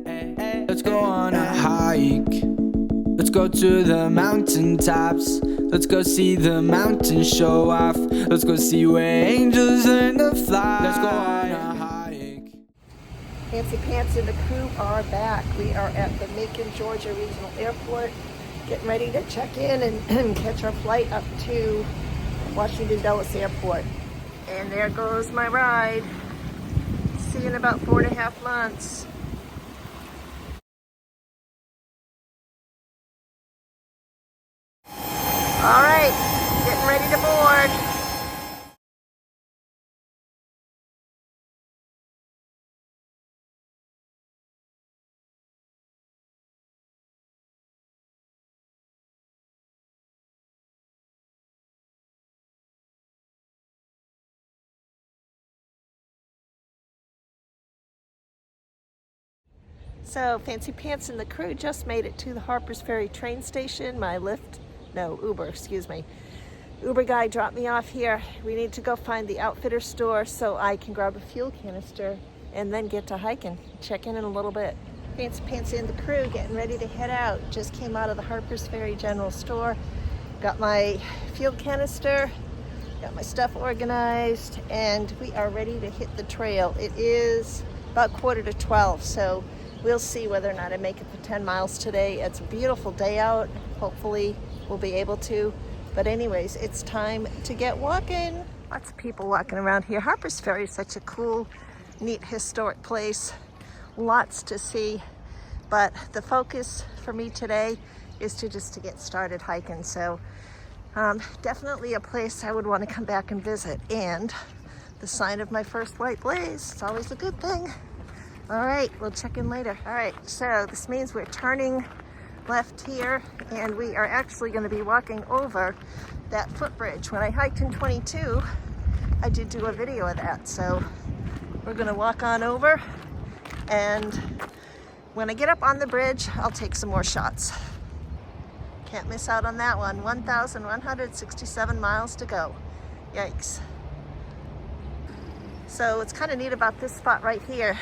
Let's go on a hike. Let's go to the mountaintops. Let's go see the mountains show off. Let's go see where angels learn to fly. Let's go on a hike. Fancy Pants and the crew are back. We are at the Macon, Georgia Regional Airport, getting ready to check in and catch our flight up to Washington Dulles Airport. And there goes my ride. See you in about 4.5 months. All right, getting ready to board. So Fancy Pants and the crew just made it to the Harper's Ferry train station. My Uber guy dropped me off here. We need to go find the outfitter store so I can grab a fuel canister and then get to hiking. Check in a little bit. Fancy Pants and the crew getting ready to head out. Just came out of the Harper's Ferry general store. Got my fuel canister, got my stuff organized, and we are ready to hit the trail. It is about 11:45, so we'll see whether or not I make it for 10 miles today. It's a beautiful day out. Hopefully we'll be able to. But anyways, it's time to get walking. Lots of people walking around here. Harper's Ferry is such a cool, neat, historic place. Lots to see. But the focus for me today is to get started hiking. So definitely a place I would want to come back and visit. And the sign of my first white blaze. It's always a good thing. All right, we'll check in later. All right, so this means we're turning left here, and we are actually going to be walking over that footbridge. When I hiked in 22, I did do a video of that. So we're going to walk on over, and when I get up on the bridge, I'll take some more shots. Can't miss out on that one. 1,167 miles to go. Yikes. So what's kind of neat about this spot right here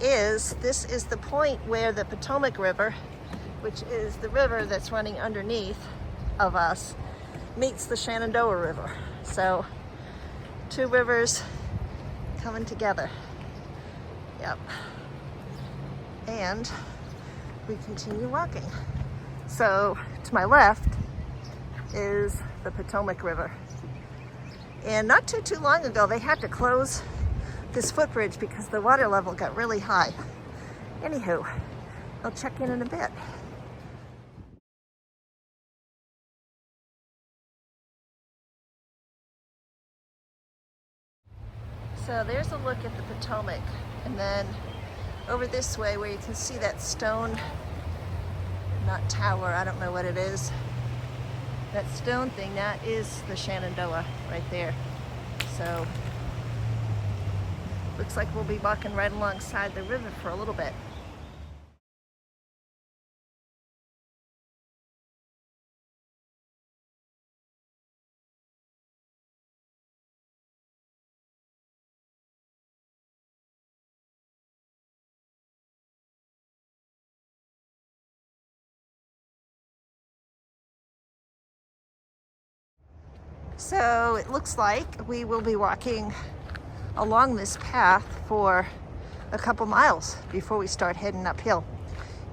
is this is the point where the Potomac River, which is the river that's running underneath of us, meets the Shenandoah River. So two rivers coming together. Yep. And we continue walking. So to my left is the Potomac River. And not too long ago, they had to close this footbridge because the water level got really high. Anywho, I'll check in a bit. So there's a look at the Potomac, and then over this way where you can see that stone, not tower, I don't know what it is. That stone thing, that is the Shenandoah right there. So looks like we'll be walking right alongside the river for a little bit. So it looks like we will be walking along this path for a couple miles before we start heading uphill.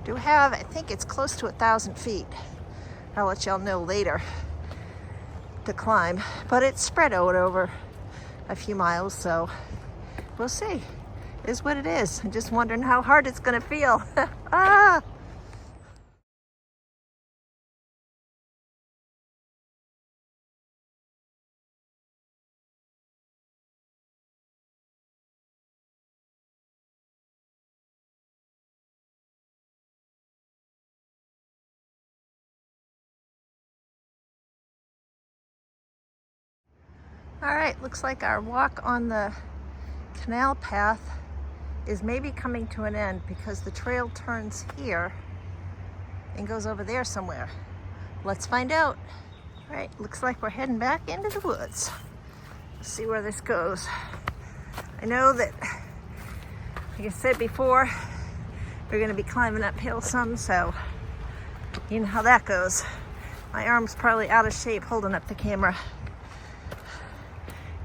Do have, I think it's close to 1,000 feet. I'll let y'all know later to climb, but it's spread out over a few miles, so we'll see. It is what it is. I'm just wondering how hard it's gonna feel. Ah! All right, looks like our walk on the canal path is maybe coming to an end because the trail turns here and goes over there somewhere. Let's find out. All right, looks like we're heading back into the woods. Let's see where this goes. I know that, like I said before, We're gonna be climbing uphill some, so you know how that goes. My arm's probably out of shape holding up the camera.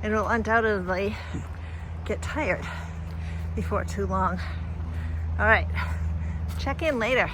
And will undoubtedly get tired before too long. All right, check in later.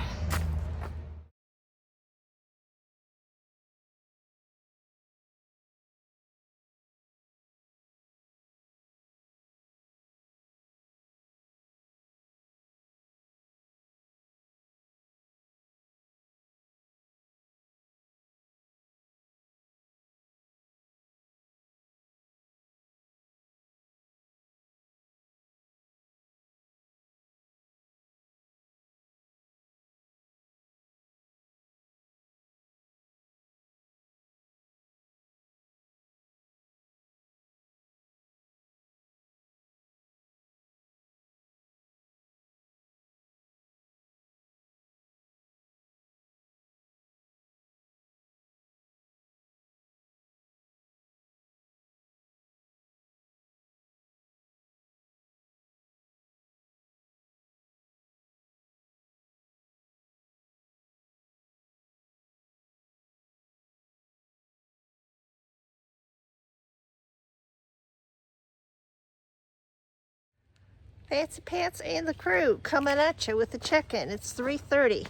Fancy Pants and the crew coming at you with the check-in. It's 3:30.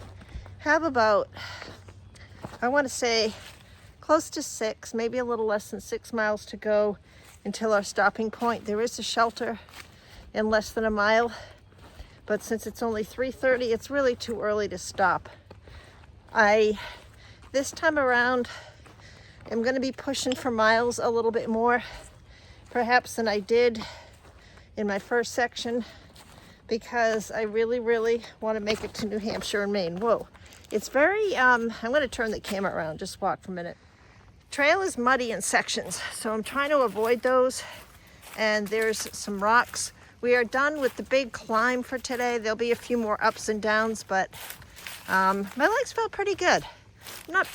Have about, I want to say, close to 6, maybe a little less than 6 miles to go until our stopping point. There is a shelter in less than a mile, but since it's only 3:30, it's really too early to stop. This time around, I'm going to be pushing for miles a little bit more, perhaps than I did in my first section, because I really want to make it to New Hampshire and Maine. Whoa, it's very, I'm going to turn the camera around, just walk for a minute. Trail is muddy in sections, so I'm trying to avoid those, and there's some rocks. We are done with the big climb for today. There'll be a few more ups and downs, but my legs felt pretty good. I'm not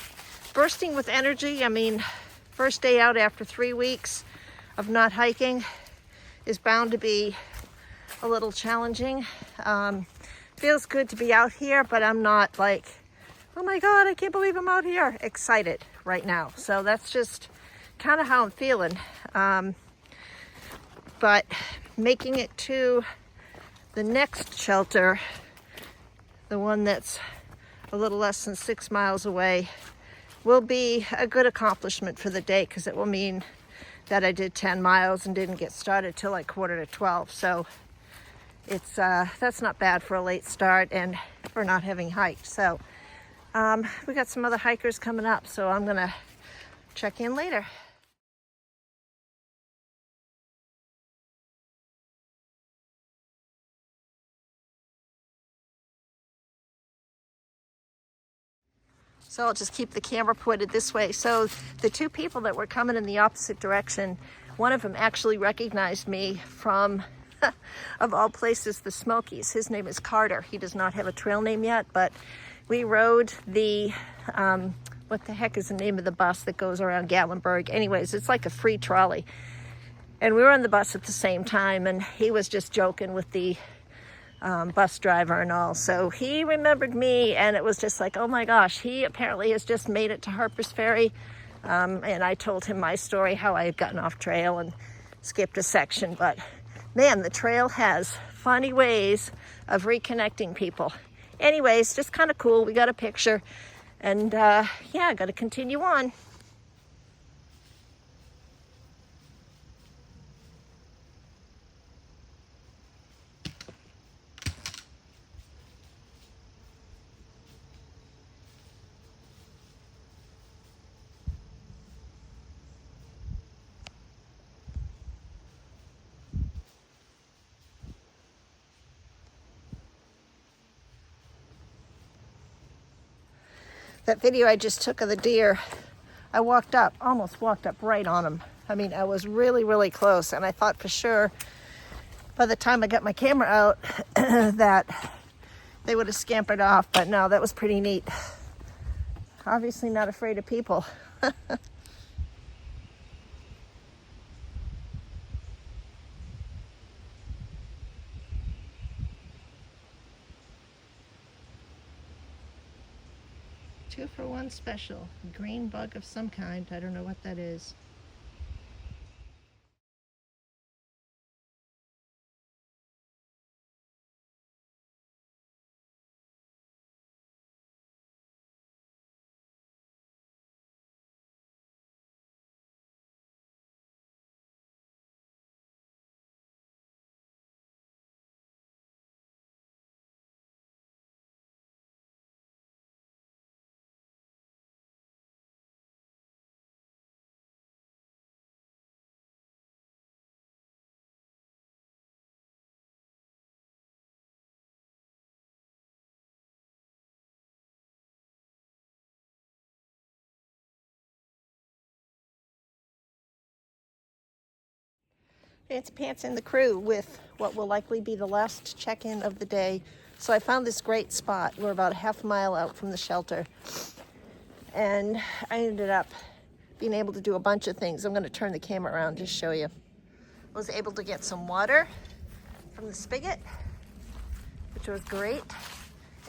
bursting with energy. I mean, first day out after 3 weeks of not hiking is bound to be a little challenging. Feels good to be out here, but I'm not like, oh my God, I can't believe I'm out here, excited right now. So that's just kind of how I'm feeling. But making it to the next shelter, the one that's a little less than 6 miles away, will be a good accomplishment for the day, because it will mean that I did 10 miles and didn't get started till like 11:45. So it's that's not bad for a late start and for not having hiked. So we got some other hikers coming up, so I'm gonna check in later. So I'll just keep the camera pointed this way. So the two people that were coming in the opposite direction, one of them actually recognized me from, of all places, the Smokies. His name is Carter. He does not have a trail name yet, but we rode the, what the heck is the name of the bus that goes around Gatlinburg? Anyways, it's like a free trolley. And we were on the bus at the same time, and he was just joking with the bus driver and all. So he remembered me, and it was just like, oh my gosh, he apparently has just made it to Harper's Ferry. And I told him my story, how I had gotten off trail and skipped a section. But man, the trail has funny ways of reconnecting people. Anyways, just kind of cool. We got a picture, and yeah, got to continue on. That video I just took of the deer, I almost walked up right on him. I mean, I was really close, and I thought for sure by the time I got my camera out that they would have scampered off, but no, that was pretty neat. Obviously not afraid of people. 2-for-1 special. Green bug of some kind. I don't know what that is. Fancy Pants and the crew with what will likely be the last check-in of the day. So I found this great spot. We're about a half mile out from the shelter. And I ended up being able to do a bunch of things. I'm going to turn the camera around to show you. I was able to get some water from the spigot, which was great.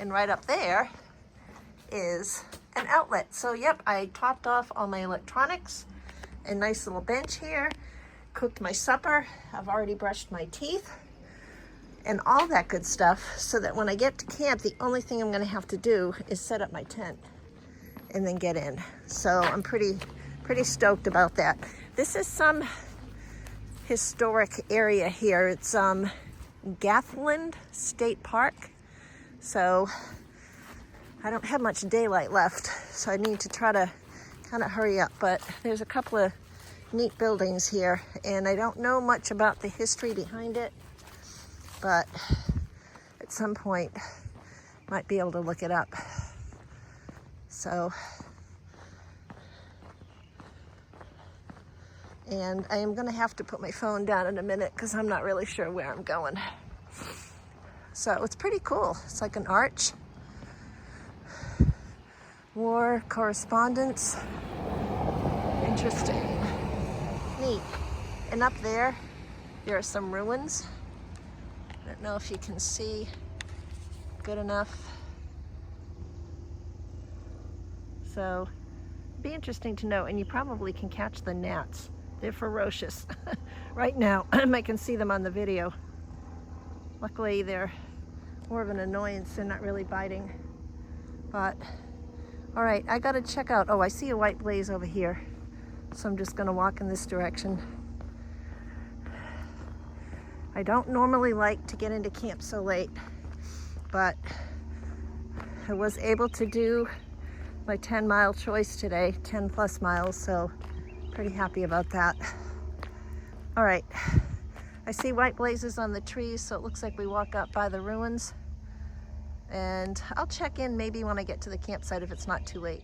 And right up there is an outlet. So yep, I topped off all my electronics. A nice little bench here. Cooked my supper. I've already brushed my teeth and all that good stuff, so that when I get to camp, the only thing I'm going to have to do is set up my tent and then get in. So I'm pretty stoked about that. This is some historic area here. It's Gathland State Park. So I don't have much daylight left, so I need to try to kind of hurry up. But there's a couple of neat buildings here, and I don't know much about the history behind it, but at some point might be able to look it up. So, and I am going to have to put my phone down in a minute because I'm not really sure where I'm going. So it's pretty cool. It's like an arch. War correspondence. Interesting. Neat. And up there are some ruins. I don't know if you can see good enough. So it'd be interesting to know, and you probably can catch the gnats. They're ferocious right now. I can see them on the video. Luckily they're more of an annoyance. They're not really biting. But all right, I gotta check out. Oh, I see a white blaze over here. So I'm just gonna walk in this direction. I don't normally like to get into camp so late, but I was able to do my 10-mile choice today, 10 plus miles, so pretty happy about that. All right, I see white blazes on the trees, so it looks like we walk up by the ruins. And I'll check in maybe when I get to the campsite if it's not too late.